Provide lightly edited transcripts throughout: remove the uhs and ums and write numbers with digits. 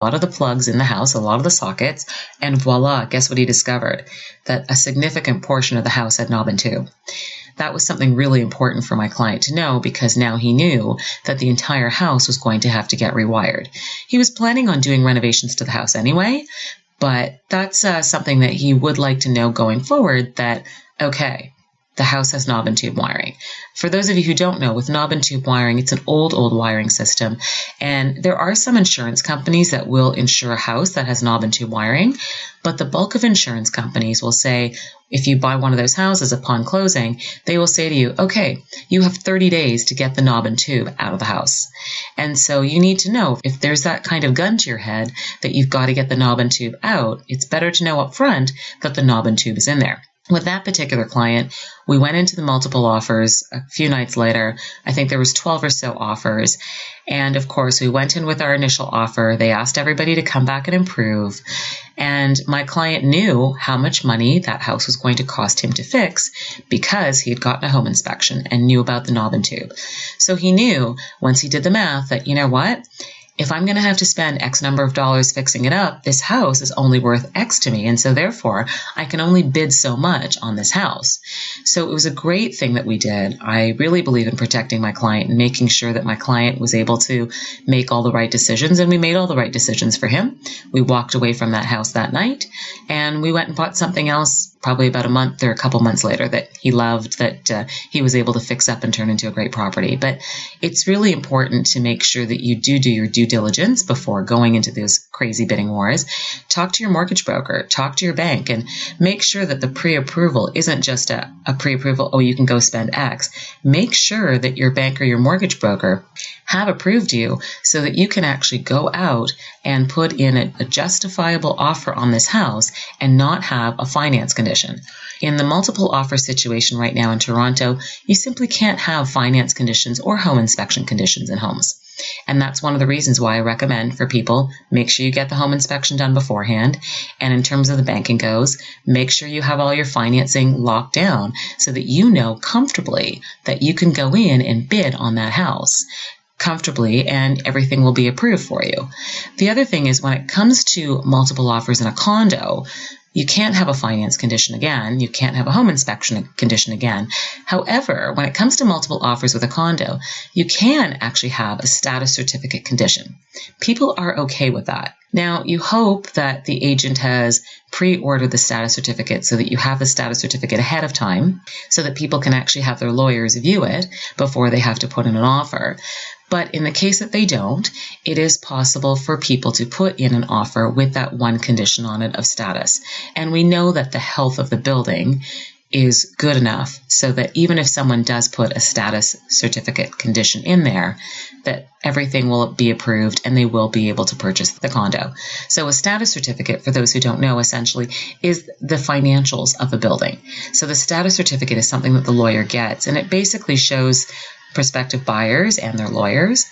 a lot of the plugs in the house, a lot of the sockets, and voila, guess what he discovered? That a significant portion of the house had knob and tube. That was something really important for my client to know, because now he knew that the entire house was going to have to get rewired. He was planning on doing renovations to the house anyway, but that's something that he would like to know going forward, that, okay, the house has knob and tube wiring. For those of you who don't know, with knob and tube wiring, it's an old wiring system. And there are some insurance companies that will insure a house that has knob and tube wiring. But the bulk of insurance companies will say, if you buy one of those houses upon closing, they will say to you, okay, you have 30 days to get the knob and tube out of the house. And so you need to know, if there's that kind of gun to your head that you've got to get the knob and tube out, it's better to know up front that the knob and tube is in there. With that particular client, we went into the multiple offers a few nights later. I think there was 12 or so offers. And of course, we went in with our initial offer. They asked everybody to come back and improve. And my client knew how much money that house was going to cost him to fix, because he had gotten a home inspection and knew about the knob and tube. So he knew, once he did the math, that, you know what? If I'm going to have to spend X number of dollars fixing it up, this house is only worth X to me. And so therefore, I can only bid so much on this house. So it was a great thing that we did. I really believe in protecting my client and making sure that my client was able to make all the right decisions. And we made all the right decisions for him. We walked away from that house that night, and we went and bought something else probably about a month or a couple months later that he loved, that he was able to fix up and turn into a great property. But it's really important to make sure that you do your due diligence before going into those crazy bidding wars. Talk to your mortgage broker, talk to your bank, and make sure that the pre-approval isn't just a pre-approval, oh, you can go spend X. Make sure that your bank or your mortgage broker have approved you, so that you can actually go out and put in a justifiable offer on this house and not have a finance condition. In the multiple offer situation right now in Toronto, you simply can't have finance conditions or home inspection conditions in homes. And that's one of the reasons why I recommend for people, make sure you get the home inspection done beforehand. And in terms of the banking goes, make sure you have all your financing locked down so that you know comfortably that you can go in and bid on that house comfortably and everything will be approved for you. The other thing is, when it comes to multiple offers in a condo, you can't have a finance condition again. You can't have a home inspection condition again. However, when it comes to multiple offers with a condo, you can actually have a status certificate condition. People are okay with that. Now, you hope that the agent has pre-ordered the status certificate so that you have the status certificate ahead of time, so that people can actually have their lawyers view it before they have to put in an offer. But in the case that they don't, it is possible for people to put in an offer with that one condition on it of status. And we know that the health of the building is good enough so that even if someone does put a status certificate condition in there, that everything will be approved and they will be able to purchase the condo. So a status certificate, for those who don't know, essentially is the financials of a building. So the status certificate is something that the lawyer gets, and it basically shows prospective buyers and their lawyers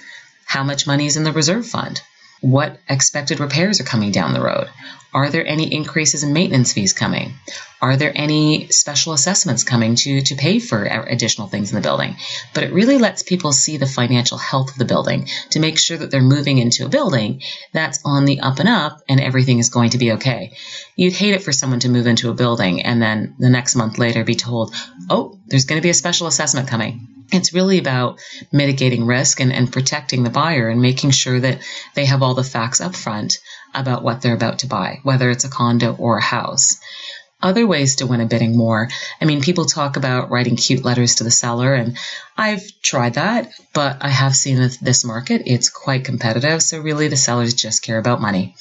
how much money is in the reserve fund, what expected repairs are coming down the road, are there any increases in maintenance fees coming, are there any special assessments coming to pay for additional things in the building. But it really lets people see the financial health of the building to make sure that they're moving into a building that's on the up and up and everything is going to be okay. You'd hate it for someone to move into a building and then the next month later be told, oh, there's going to be a special assessment coming. It's really about mitigating risk and protecting the buyer and making sure that they have all the facts up front about what they're about to buy, whether it's a condo or a house. Other ways to win a bidding war. I mean, people talk about writing cute letters to the seller, and I've tried that, but I have seen that this market, it's quite competitive, so really the sellers just care about money.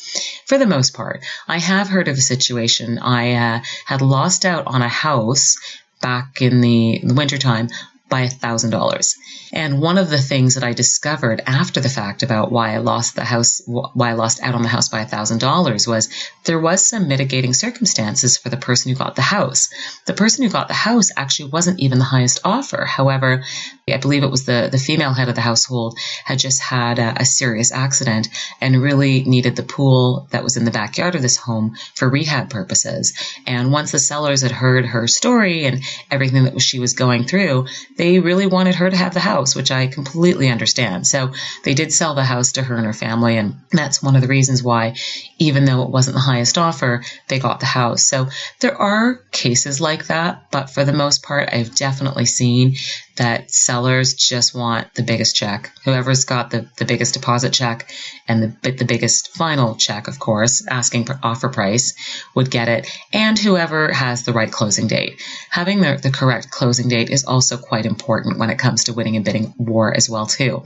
For the most part, I have heard of a situation. I had lost out on a house back in the wintertime by $1,000. And one of the things that I discovered after the fact about why I lost out on the house by $1,000 was there was some mitigating circumstances for the person who got the house. The person who got the house actually wasn't even the highest offer. However, I believe it was the female head of the household had just had a serious accident and really needed the pool that was in the backyard of this home for rehab purposes. And once the sellers had heard her story and everything that she was going through, they really wanted her to have the house, which I completely understand. So they did sell the house to her and her family, and that's one of the reasons why, even though it wasn't the highest offer, they got the house. So there are cases like that, but for the most part, I've definitely seen that sellers just want the biggest check. Whoever's got the biggest deposit check and the biggest final check, of course, asking for offer price, would get it, and whoever has the right closing date. Having the correct closing date is also quite important when it comes to winning a bidding war as well, too.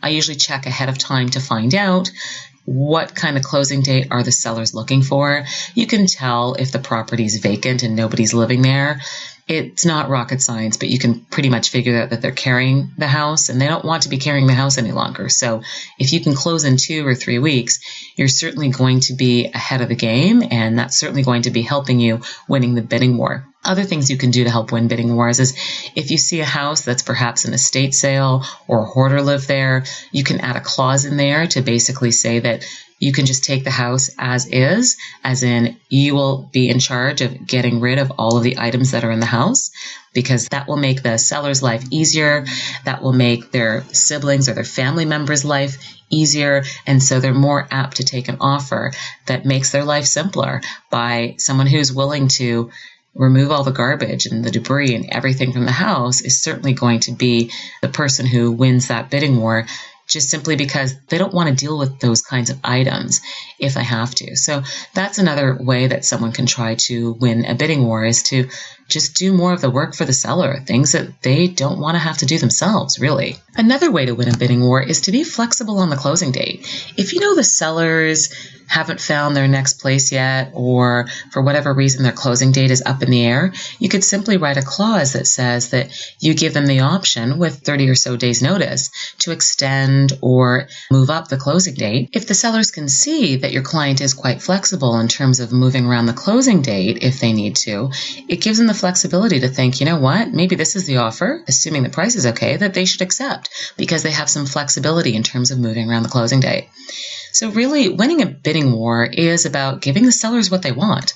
I usually check ahead of time to find out what kind of closing date are the sellers looking for. You can tell if the property is vacant and nobody's living there. It's not rocket science, but you can pretty much figure out that they're carrying the house and they don't want to be carrying the house any longer. So if you can close in 2 or 3 weeks, you're certainly going to be ahead of the game, and that's certainly going to be helping you winning the bidding war. Other things you can do to help win bidding wars is if you see a house that's perhaps an estate sale or a hoarder lived there, you can add a clause in there to basically say that you can just take the house as is, as in you will be in charge of getting rid of all of the items that are in the house, because that will make the seller's life easier. That will make their siblings or their family members' life easier. And so they're more apt to take an offer that makes their life simpler by someone who's willing to remove all the garbage and the debris and everything from the house is certainly going to be the person who wins that bidding war, just simply because they don't want to deal with those kinds of items if they have to. So that's another way that someone can try to win a bidding war, is to just do more of the work for the seller, things that they don't want to have to do themselves, really. Another way to win a bidding war is to be flexible on the closing date. If you know the sellers haven't found their next place yet, or for whatever reason their closing date is up in the air, you could simply write a clause that says that you give them the option with 30 or so days notice to extend or move up the closing date. If the sellers can see that your client is quite flexible in terms of moving around the closing date if they need to, it gives them the flexibility to think, you know what, maybe this is the offer, assuming the price is okay, that they should accept because they have some flexibility in terms of moving around the closing date. So really, winning a bidding war is about giving the sellers what they want.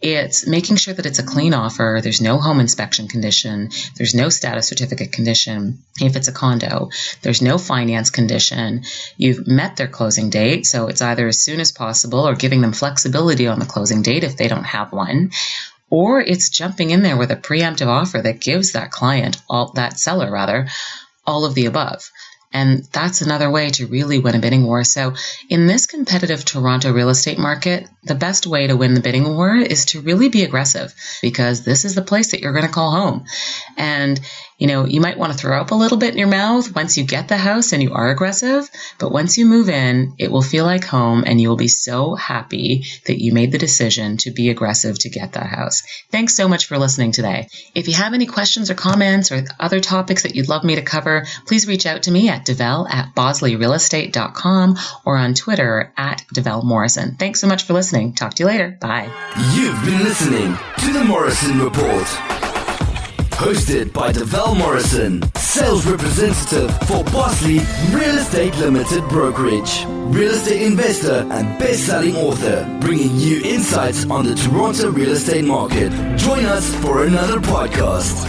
It's making sure that it's a clean offer. There's no home inspection condition. There's no status certificate condition. If it's a condo, there's no finance condition. You've met their closing date, so it's either as soon as possible or giving them flexibility on the closing date if they don't have one. Or it's jumping in there with a preemptive offer that gives that client, that seller, all of the above. And that's another way to really win a bidding war. So in this competitive Toronto real estate market, the best way to win the bidding war is to really be aggressive, because this is the place that you're going to call home. And, you might want to throw up a little bit in your mouth once you get the house and you are aggressive, but once you move in, it will feel like home and you will be so happy that you made the decision to be aggressive to get that house. Thanks so much for listening today. If you have any questions or comments or other topics that you'd love me to cover, please reach out to me at devel@bosleyrealestate.com or on Twitter @DevelMorrison. Thanks so much for listening. Talk to you later. Bye. You've been listening to The Morrison Report. Hosted by Devel Morrison, sales representative for Bosley Real Estate Limited Brokerage, real estate investor and best-selling author, bringing you insights on the Toronto real estate market. Join us for another podcast.